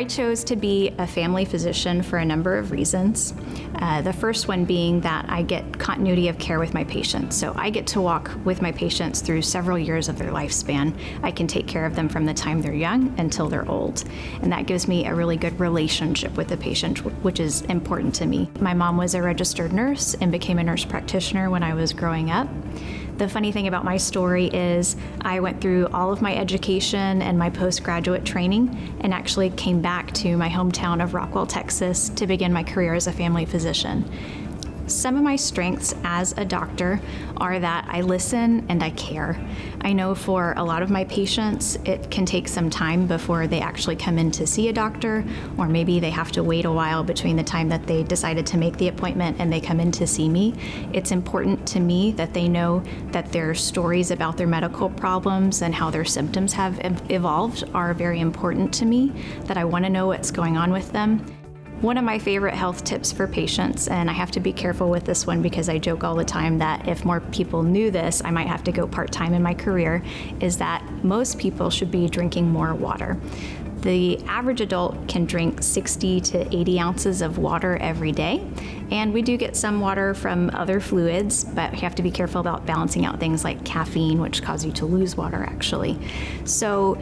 I chose to be a family physician for a number of reasons. The first one being that I get continuity of care with my patients. So I get to walk with my patients through several years of their lifespan. I can take care of them from the time they're young until they're old. And that gives me a really good relationship with the patient, which is important to me. My mom was a registered nurse and became a nurse practitioner when I was growing up. The funny thing about my story is I went through all of my education and my postgraduate training and actually came back to my hometown of Rockwell, Texas to begin my career as a family physician. Some of my strengths as a doctor are that I listen and I care. I know for a lot of my patients, it can take some time before they actually come in to see a doctor, or maybe they have to wait a while between the time that they decided to make the appointment and they come in to see me. It's important to me that they know that their stories about their medical problems and how their symptoms have evolved are very important to me, that I want to know what's going on with them. One of my favorite health tips for patients, and I have to be careful with this one because I joke all the time that if more people knew this, I might have to go part-time in my career, is that most people should be drinking more water. The average adult can drink 60 to 80 ounces of water every day, and we do get some water from other fluids, but you have to be careful about balancing out things like caffeine, which cause you to lose water actually. So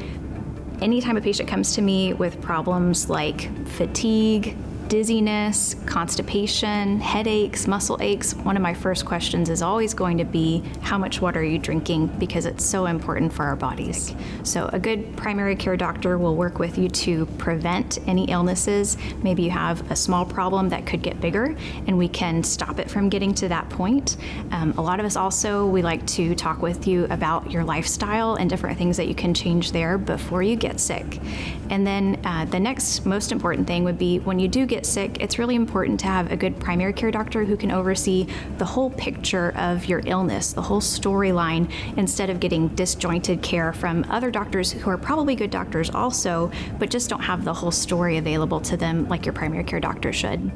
anytime a patient comes to me with problems like fatigue, dizziness, constipation, headaches, muscle aches, one of my first questions is always going to be, how much water are you drinking? Because it's so important for our bodies. So a good primary care doctor will work with you to prevent any illnesses. Maybe you have a small problem that could get bigger, and we can stop it from getting to that point. A lot of us also, we like to talk with you about your lifestyle and different things that you can change there before you get sick. And then the next most important thing would be when you do get sick, it's really important to have a good primary care doctor who can oversee the whole picture of your illness, the whole storyline, instead of getting disjointed care from other doctors who are probably good doctors also, but just don't have the whole story available to them like your primary care doctor should.